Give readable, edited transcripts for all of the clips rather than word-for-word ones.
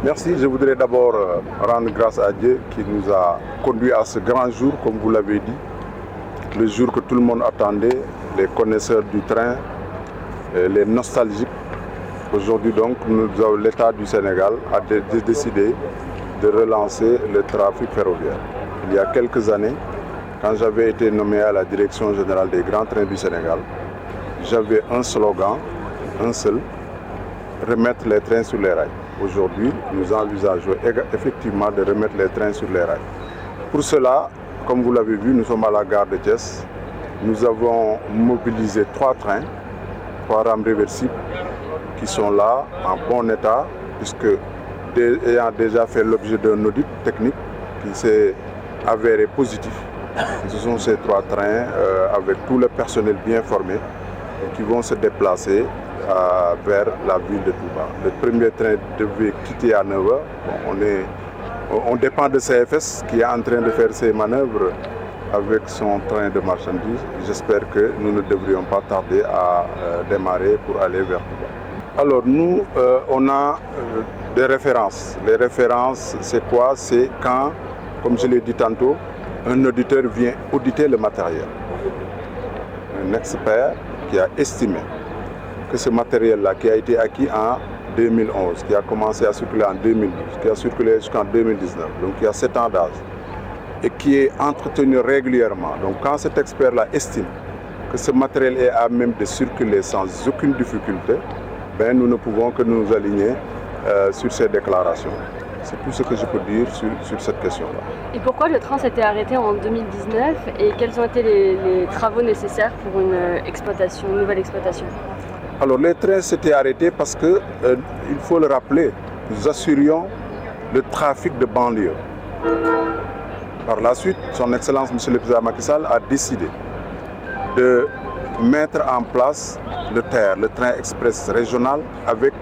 Merci. Je voudrais d'abord rendre grâce à Dieu qui nous a conduits à ce grand jour, comme vous l'avez dit, le jour que tout le monde attendait, les connaisseurs du train, les nostalgiques. Aujourd'hui donc, l'État du Sénégal a décidé de relancer le trafic ferroviaire. Il y a quelques années, quand j'avais été nommé à la direction générale des grands trains du Sénégal, j'avais un slogan, un seul, remettre les trains sur les rails. Aujourd'hui, nous envisageons effectivement de remettre les trains sur les rails. Pour cela, comme vous l'avez vu, nous sommes à la gare de Thiès. Nous avons mobilisé 3 trains, 3 rames réversibles qui sont là en bon état, puisque ayant déjà fait l'objet d'un audit technique qui s'est avéré positif. Ce sont ces 3 trains avec tout le personnel bien formé qui vont se déplacer vers la ville de Touba. Le premier train devait quitter à 9h. On dépend de CFS qui est en train de faire ses manœuvres avec son train de marchandises. J'espère que nous ne devrions pas tarder à démarrer pour aller vers Touba. Alors nous, on a des références. Les références, c'est quoi? C'est quand, comme je l'ai dit tantôt, un auditeur vient auditer le matériel. Un expert qui a estimé que ce matériel-là, qui a été acquis en 2011, qui a commencé à circuler en 2012, qui a circulé jusqu'en 2019, donc il y a 7 ans d'âge, et qui est entretenu régulièrement. Donc quand cet expert-là estime que ce matériel est à même de circuler sans aucune difficulté, ben, nous ne pouvons que nous aligner sur ces déclarations. C'est tout ce que je peux dire sur cette question-là. Et pourquoi le train s'était arrêté en 2019 et quels ont été les travaux nécessaires pour une nouvelle exploitation? Alors les trains s'étaient arrêtés parce que, il faut le rappeler, nous assurions le trafic de banlieue. Par la suite, son Excellence M. le Président Macky Sall a décidé de mettre en place le TER, le train express régional, avec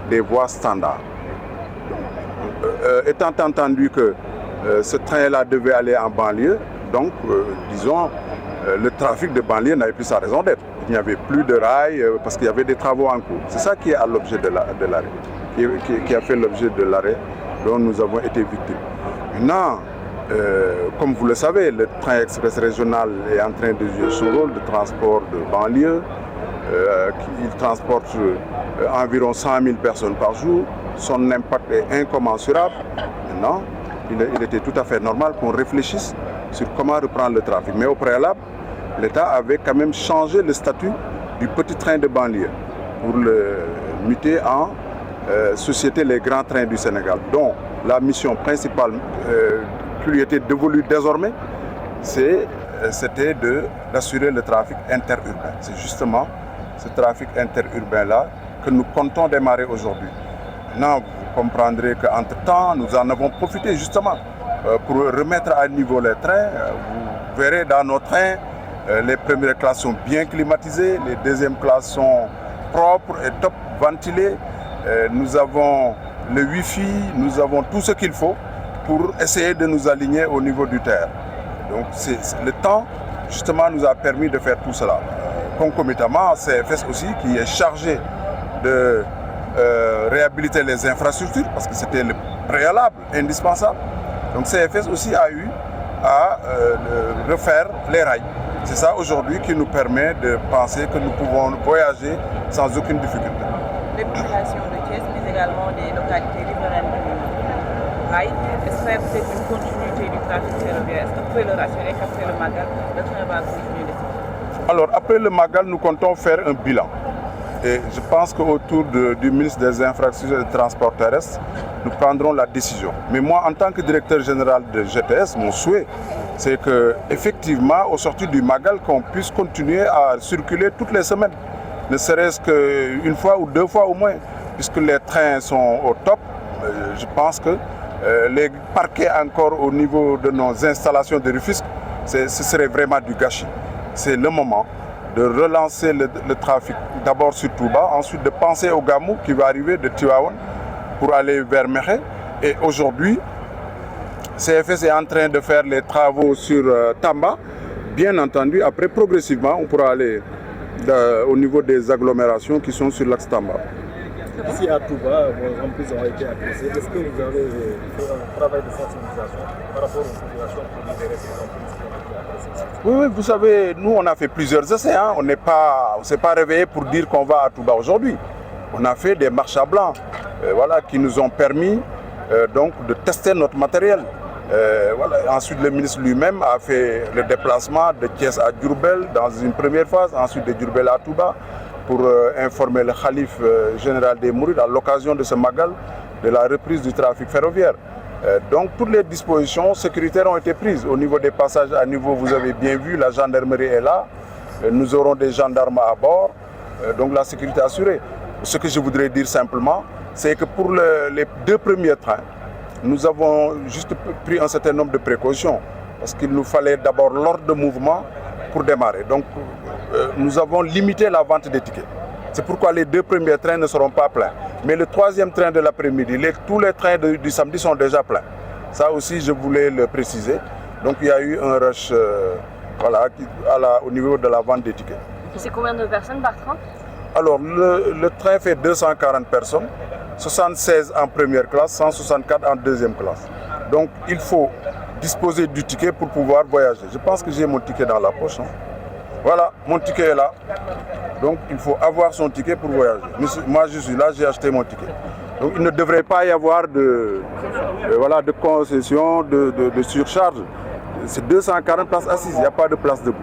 des voies standards. Étant entendu que ce train-là devait aller en banlieue, donc disons, le trafic de banlieue n'avait plus sa raison d'être. Il n'y avait plus de rails parce qu'il y avait des travaux en cours. C'est ça qui est à l'objet de l'arrêt, qui a fait l'objet de l'arrêt dont nous avons été victimes. Maintenant, comme vous le savez, le train express régional est en train de jouer son rôle de transport de banlieue. Il transporte environ 100 000 personnes par jour. Son impact est incommensurable. Maintenant, il était tout à fait normal qu'on réfléchisse sur comment reprendre le trafic. Mais au préalable, l'État avait quand même changé le statut du petit train de banlieue pour le muter en société les grands trains du Sénégal, dont la mission principale qui lui était dévolue désormais, c'était d'assurer le trafic interurbain. C'est justement ce trafic interurbain-là que nous comptons démarrer aujourd'hui. Maintenant, vous comprendrez qu'entre-temps, nous en avons profité justement pour remettre à niveau les trains. Vous verrez dans nos trains, les premières classes sont bien climatisées, les deuxièmes classes sont propres et top ventilées. Nous avons le Wi-Fi, nous avons tout ce qu'il faut pour essayer de nous aligner au niveau du TER. Donc le temps justement nous a permis de faire tout cela. Concomitamment, CFS aussi qui est chargé de réhabiliter les infrastructures parce que c'était le préalable indispensable. Donc CFS aussi a eu à refaire les rails. C'est ça aujourd'hui qui nous permet de penser que nous pouvons voyager sans aucune difficulté. Les populations de Thiès, mais également des localités riveraines du rail, espèrent peut-être une continuité du trafic ferroviaire. Est-ce que vous pouvez le rassurer qu'après le Magal, le train va continuer de circuler? Alors après le Magal, nous comptons faire un bilan. Et je pense qu'autour du ministre des Infrastructures et des Transports terrestres, nous prendrons la décision. Mais moi, en tant que directeur général de GTS, mon souhait, c'est qu'effectivement, au sortir du Magal, qu'on puisse continuer à circuler toutes les semaines. Ne serait-ce qu'une fois ou 2 fois au moins, puisque les trains sont au top. Je pense que les parquer encore au niveau de nos installations de Rufisque, ce serait vraiment du gâchis. C'est le moment de relancer le trafic d'abord sur Touba, ensuite de penser au Gamou qui va arriver de Tivaouane pour aller vers Mekhe. Et aujourd'hui, CFS est en train de faire les travaux sur Tamba. Bien entendu, après progressivement, on pourra aller au niveau des agglomérations qui sont sur l'axe Tamba. Ici à Touba, vos remprises ont été appréciées. Est-ce que vous avez fait un travail de sensibilisation par rapport aux populations pour libérer ces remprises qui ont été appréciées? Oui, vous savez, nous on a fait plusieurs essais. On ne s'est pas réveillé pour dire qu'on va à Touba aujourd'hui. On a fait des marches à blanc qui nous ont permis donc de tester notre matériel. Ensuite, le ministre lui-même a fait le déplacement de Thiès à Diourbel dans une première phase, ensuite de Diourbel à Touba pour informer le Khalife général des Mourides à l'occasion de ce Magal de la reprise du trafic ferroviaire. Donc toutes les dispositions sécuritaires ont été prises. Au niveau des passages à niveau, vous avez bien vu, la gendarmerie est là. Nous aurons des gendarmes à bord, donc la sécurité assurée. Ce que je voudrais dire simplement, c'est que pour les 2 premiers trains, nous avons juste pris un certain nombre de précautions parce qu'il nous fallait d'abord l'ordre de mouvement pour démarrer. Donc nous avons limité la vente des tickets. C'est pourquoi les 2 premiers trains ne seront pas pleins. Mais le 3e train de l'après-midi, tous les trains du samedi sont déjà pleins. Ça aussi, je voulais le préciser. Donc il y a eu un rush au niveau de la vente des tickets. Et c'est combien de personnes par train? Alors le train fait 240 personnes, 76 en première classe, 164 en deuxième classe. Donc il faut disposer du ticket pour pouvoir voyager. Je pense que j'ai mon ticket dans la poche. Voilà, mon ticket est là. Donc il faut avoir son ticket pour voyager. Moi je suis là, j'ai acheté mon ticket. Donc il ne devrait pas y avoir de concession, de surcharge. C'est 240 places assises, il n'y a pas de place debout.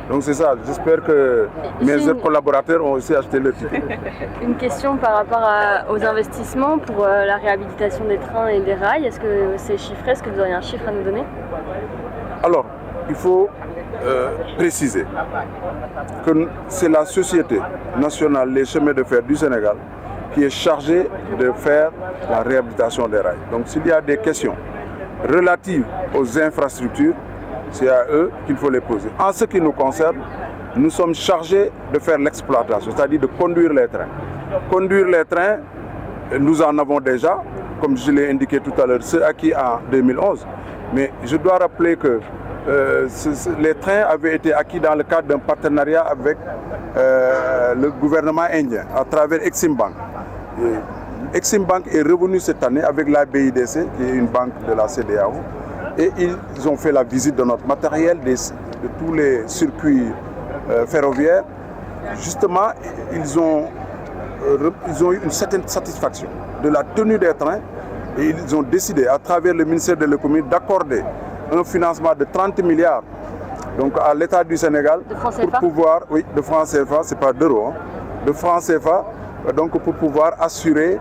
Donc c'est ça, j'espère que mes autres collaborateurs ont aussi acheté le ticket. Une question par rapport aux investissements pour la réhabilitation des trains et des rails. Est-ce que c'est chiffré? Est-ce que vous auriez un chiffre à nous donner? Alors, il faut préciser que c'est la Société nationale des chemins de fer du Sénégal qui est chargée de faire la réhabilitation des rails. Donc s'il y a des questions relatives aux infrastructures, c'est à eux qu'il faut les poser. En ce qui nous concerne, nous sommes chargés de faire l'exploitation, c'est-à-dire de conduire les trains. Conduire les trains, nous en avons déjà, comme je l'ai indiqué tout à l'heure, ceux acquis en 2011. Mais je dois rappeler que les trains avaient été acquis dans le cadre d'un partenariat avec le gouvernement indien à travers Exim Bank. Exim Bank est revenu cette année avec la BIDC, qui est une banque de la CEDEAO, et ils ont fait la visite de notre matériel, de tous les circuits ferroviaires. Justement, ils ont eu une certaine satisfaction de la tenue des trains et ils ont décidé, à travers le ministère de l'économie, d'accorder un financement de 30 milliards donc à l'État du Sénégal pour pouvoir, de francs CFA, c'est pas d'euros, de francs CFA, donc pour pouvoir assurer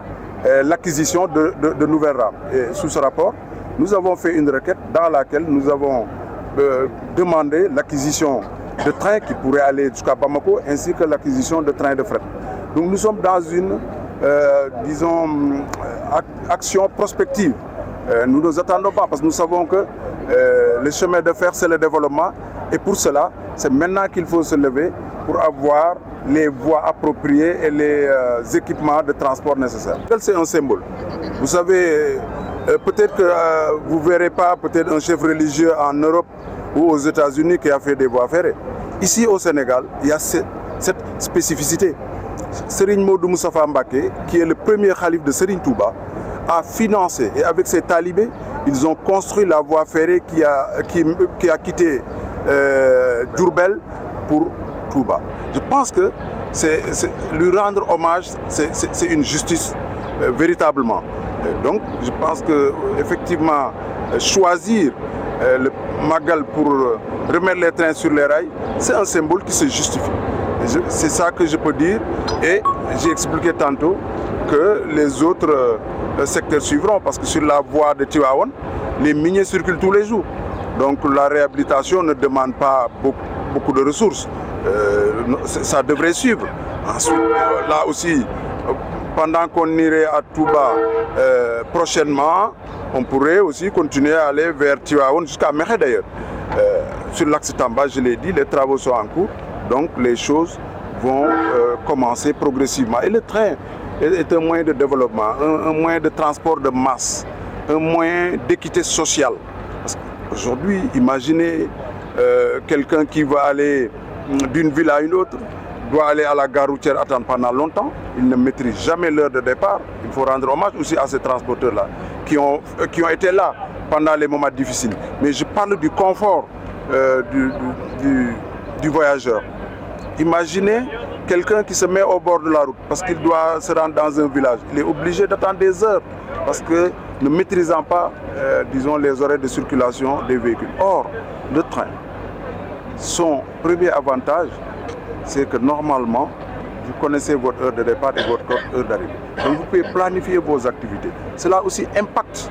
l'acquisition de nouvelles rames. Et sous ce rapport, nous avons fait une requête dans laquelle nous avons demandé l'acquisition de trains qui pourraient aller jusqu'à Bamako ainsi que l'acquisition de trains de fret. Donc nous sommes dans une, action prospective. Nous ne nous attendons pas parce que nous savons que le chemin de fer c'est le développement et pour cela c'est maintenant qu'il faut se lever pour avoir les voies appropriées et les équipements de transport nécessaires. C'est un symbole. Vous savez, peut-être que vous ne verrez pas peut-être un chef religieux en Europe ou aux États-Unis qui a fait des voies ferrées. Ici au Sénégal, il y a cette spécificité. Serigne Modou Moustapha Mbacké, qui est le premier khalife de Serigne Touba, a financé et avec ses talibés, ils ont construit la voie ferrée qui a quitté Diourbel pour Touba. Je pense que lui rendre hommage, c'est une justice véritablement. Donc je pense que effectivement choisir le Magal pour remettre les trains sur les rails, c'est un symbole qui se justifie. C'est ça que je peux dire et j'ai expliqué tantôt que les autres secteurs suivront parce que sur la voie de Tivaouane, les miniers circulent tous les jours. Donc la réhabilitation ne demande pas beaucoup de ressources. Ça devrait suivre. Ensuite, là aussi, pendant qu'on irait à Touba prochainement, on pourrait aussi continuer à aller vers Tivaouane jusqu'à Mekhe d'ailleurs. Sur l'axe Tamba, je l'ai dit, les travaux sont en cours, donc les choses vont commencer progressivement. Et le train est un moyen de développement, un moyen de transport de masse, un moyen d'équité sociale. Parce qu'aujourd'hui, imaginez quelqu'un qui va aller d'une ville à une autre, doit aller à la gare routière attendre pendant longtemps. Il ne maîtrise jamais l'heure de départ. Il faut rendre hommage aussi à ces transporteurs-là qui ont été là pendant les moments difficiles. Mais je parle du confort du voyageur. Imaginez quelqu'un qui se met au bord de la route parce qu'il doit se rendre dans un village. Il est obligé d'attendre des heures parce que ne maîtrisant pas, disons, les horaires de circulation des véhicules. Or, le train, son premier avantage, c'est que normalement, vous connaissez votre heure de départ et votre heure d'arrivée. Donc vous pouvez planifier vos activités. Cela aussi impacte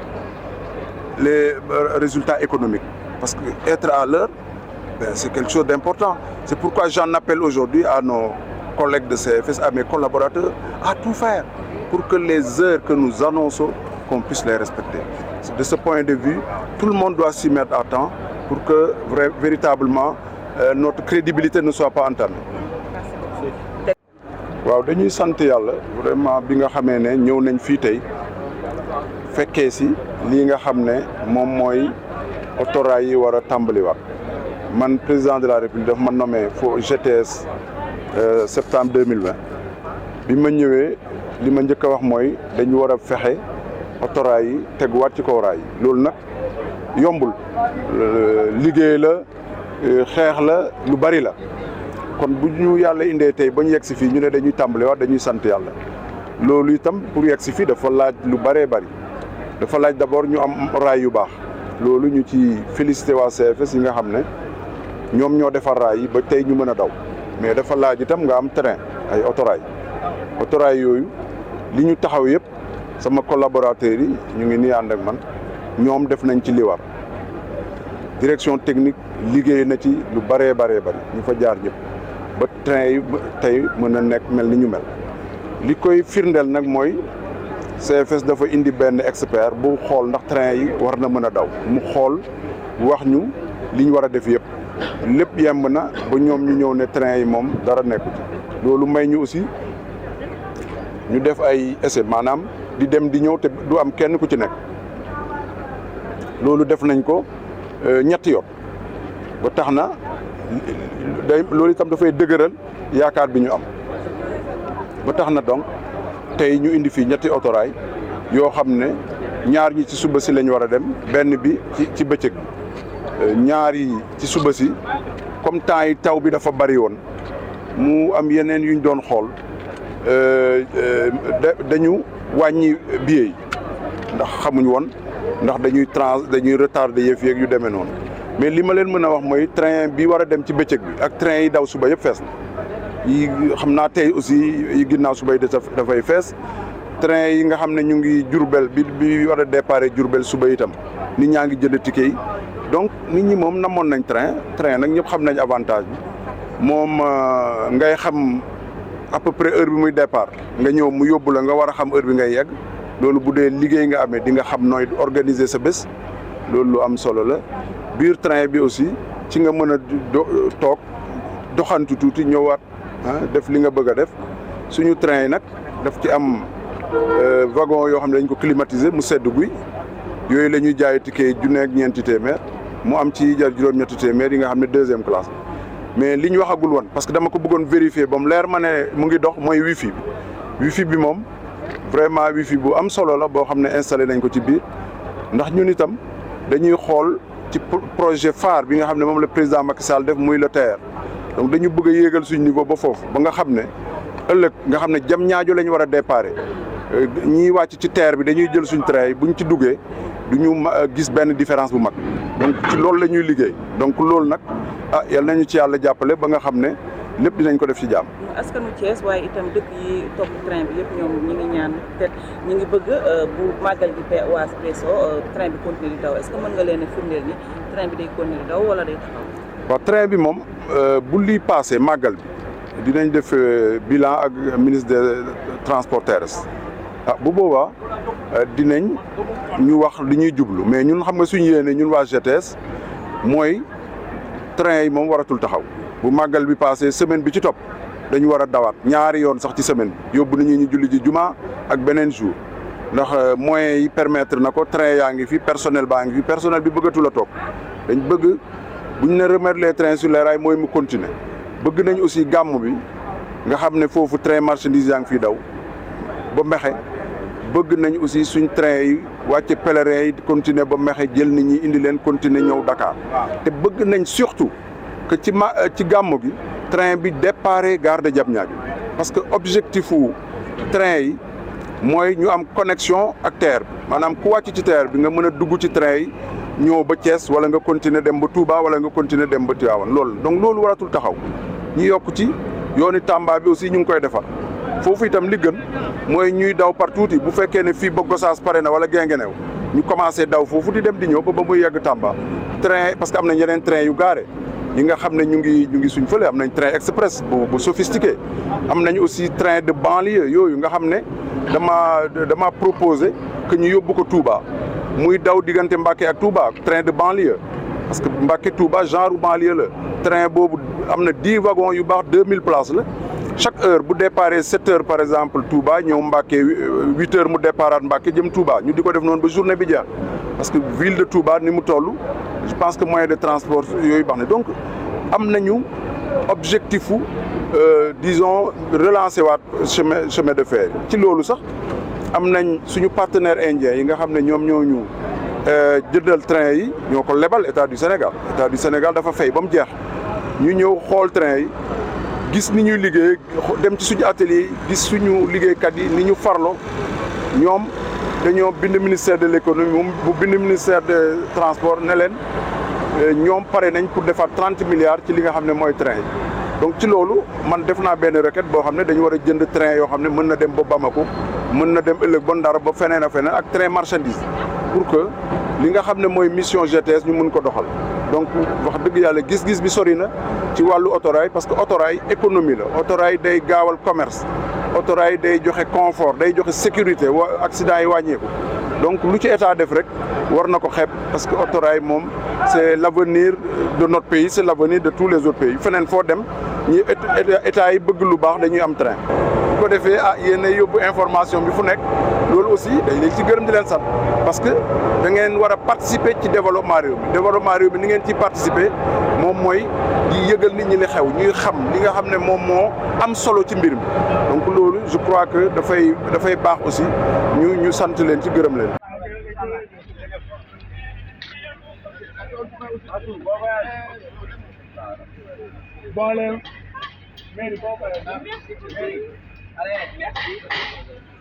les résultats économiques. Parce qu'être à l'heure, c'est quelque chose d'important. C'est pourquoi j'en appelle aujourd'hui à nos collègues de CFS, à mes collaborateurs, à tout faire pour que les heures que nous annonçons, qu'on puisse les respecter. De ce point de vue, tout le monde doit s'y mettre à temps pour que véritablement notre crédibilité ne soit pas entamée. waaw dañuy sant yàlla vraiment bi nga xamee ne ñëw nañ fii tey fekkee si lii nga xam ne moom mooy autorail yi war a tàmbaliwaat man président de la République daf ma nommé fo GTS septembre 2020 bi ma ñëwee li ma njëkk a wax mooy dañu war a fexe autorail yi teguwaat ci kaw raay yi loolu nag yombul liggéey la xeex la lu bari la kon bu ñu yàlla indee tey ba ñu yegg si fii ñu ne dañuy tàmbaliwaat dañuy sant yàlla loolu itam pour yegg si fii dafa laaj lu bëree bëri dafa laaj d'abord ñu am raay yu baax loolu ñu ci félicité waa CFS yi nga xam ne ñoom ñoo defar raay yi ba tey ñu mën a daw mais dafa laaj itam nga am train ay autorail yooyu li ñu taxaw yëpp sama collaborateurs yi ñu ngi nii ànd ak man ñoom def nañ ci li war direction technique liggéey na ci lu bëree bëri ñu fa jaar ñëpp ba train yi tey mën a nekk mel ni ñu mel li koy firndeel nag mooy CFS dafa indi benn expert bu xool ndax train yi war na mën a daw mu xool wax ñu li ñu war a def yëpp lépp yemb na ba ñoom ñu ñëw ne train yi moom dara nekku ci loolu may ñu aussi ñu def ay essai maanaam di dem di ñëw te du am kenn ku ci nekk loolu def nañ ko ñetti yoon ba tax na loolu itam dafay dëgëral yaakaar bi ñu am ba tax na donc tey ñu indi fii ñetti autorail yoo xam ne ñaar ñi ci suba si lañ war a dem benn bi ci bëccëg bi ñaar yi ci suba si comme temps yi taw bi dafa bari woon mu am yeneen yuñ doon xool dañu wàññi billet yi ndax xamuñ woon ndax dañuy retardé yëf yeeg yu demee noonu mais li ma leen mën a wax mooy train bi war a dem ci bëccëg bi ak train yi daw suba yëpp fees na yi xam naa tey aussi yi ginnaaw suba yi dafay fees train yi nga xam ne ñu ngi Diourbel bi war a départ Diourbel suba itam nit ñaa ngi jënd ticket yi donc nit ñi moom namoon nañ train nag ñëpp xam nañ avantage bi moom ngay xam à peu près heure bi muy départ nga ñëw mu yóbbu la nga war a xam heure bi ngay yegg loolu bu dee liggéey nga amee di nga xam nooy organiser sa bés loolu lu am solo la biir train bi aussi ci nga mën a toog doxantu tuuti ñëwaat def li nga bëgg a def suñu train yi nag daf ci am wagon yoo xam ne dañ ko climatiser mu sedd guy yooyu la ñuy jaay ticket junne ak ñeenti téeméer mu am ci jar juróom-ñetti téeméer yi nga xam ne deuxième classe mais li ñu waxagul woon parce que dama ko bëggoon vérifier ba mu leer ma ne mu ngi dox mooy wifi bi moom vraiment wifi bu am solo la boo xam ne installé nañ ko ci biir ndax ñun itam dañuy xool ci projet phare bi nga xam ne moom la président Macky Sall def muy le TER donc dañu bëgg a yéegal suñ niveau ba foofu ba nga xam ne ëllëg nga xam ne jam ñaajo la ñu war a déparé ñiy wàcc ci TER bi dañuy jël suñ train yi buñ ci duggee du ñu gis benn différence bu mag donc ci loolu la ñuy liggéey donc loolu nag yal nañu ci yàlla jàppale ba nga xam ne lépp dinañ ko def ci jàmm. askanu Thiès waaye itam dëkk yi topp train bi yëpp ñoom ñi ngi ñaan peut-être ñi ngi bëgg bu màggal gi waa Expresso train bi continuer di daw est-ce que mën nga leen a firndeel ni train bi day continuer di daw wala day taxaw. waaw train bi moom bu lii passé màggal bi dinañ def bilan ak ministre des transports terrestres bu boobaa dinañ ñu wax li ñuy jublu mais ñun xam nga suñu yéene ñun waa GTS mooy train yi moom waratul taxaw bu màggal bi passé semaine bi ci topp dañu war a dawaat ñaari yoon sax ci semaine bi yóbbu nañu ñu julli ji juma ak beneen jour ndax moyens yi permettre na ko train yaa ngi fi personnel baa ngi fi personnel bi bëggatul a toog dañ bëgg bu ñu ne remettre les trains sur les rails mooy mu continuer bëgg nañ aussi gàmm bi nga xam ne foofu train marchandise yaa ngi fii daw ba Mekhe bëgg nañ aussi suñ train yi wàcce pèlerin yi continuer ba Mekhe jël nit ñi indi leen continuer ñëw Dakar te bëgg nañ surtout que ci gàmmu gi train bi déparé gare de Diamniadio parce que objectif wu train yi mooy ñu am connexion ak terre bi maanaam ku wàcc ci terre bi nga mën a dugg ci train yi ñëw ba Thiès wala nga continuer dem ba Touba wala nga continuer dem ba Tivaouane loolu donc loolu waratul taxaw ñu yokk ci yooni Tamba bi aussi ñu ngi koy defar foofu itam li gën mooy ñuy daw partout bu fekkee ne fii ba Gossas pare na wala Guinguinéo ñu commencé daw foofu di dem di ñëw ba muy yegg Tamba train parce que am na yeneen train yu gaare yi nga xam ne ñu ngi suñ fële am nañ train express bu sophistiqué am nañ aussi train de banlieue yooyu nga xam ne dama proposé que ñu yóbbu ko Touba muy daw diggante Mbacké ak Touba train de banlieue parce que Mbacké Touba genre banlieue la train boobu am na 10 wagons yu baax 2000 places la chaque heure bu déparé 7 heures par exemple Touba ñëw Mbacké 8 heures mu départaat Mbacké jëm Touba ñu di ko def noonu ba journée bi jeex parce que ville de Touba ni mu toll je pense que moyen de transport yooyu baax na donc am nañu objectif disons relancer waat chemin de fer ci loolu sax am nañ suñu partenaire indien yi nga xam ne ñoom ñoo ñu jëndal train yi ñoo ko lebal état du Sénégal dafa fay ba mu jeex ñu ñëw xool train yi gis ni ñuy liggéey dem ci suñu atelier yi gis suñu liggéeykat yi ni ñu farlo ñoom dañoo bind ministère de l'économie moom bu bind ministère de transport ne leen ñoom pare nañ pour defaat 30 milliards ci li nga xam ne mooy train yi donc ci loolu man def naa benn requête boo xam ne dañu war a jënd train yoo xam ne mën na dem ba Bamako mën na dem ëllëg ba Ndar ba feneen a feneen ak train marchandise pour que li nga xam ne mooy mission GTS ñu mun ko doxal donc wax dëgg yàlla gis-gis bi sori na ci wàllu autorail parce que autorail économie la autorail day gaawal commerce autorail day joxe confort day joxe sécurité accident yi wàññeeku donc lu ci état def rek war na ko xeeb parce que autorail moom c'est l'avenir de notre pays c'est l'avenir de tous les autres pays feneen foo dem ñi état yi bëgg lu baax dañuy am train bu ko defee yéen a yóbbu information bi fu nekk loolu aussi dañ leen ci gërëm di leen sant parce que da ngeen war a participer ci développement réew mi ni ngeen ci participer moom mooy di yëgal nit ñi li xew ñuy xam li nga xam ne moom moo am solo ci mbir mi donc loolu je crois que dafay baax aussi ñu sant leen ci gërëm leen. Bon, allez. Merci.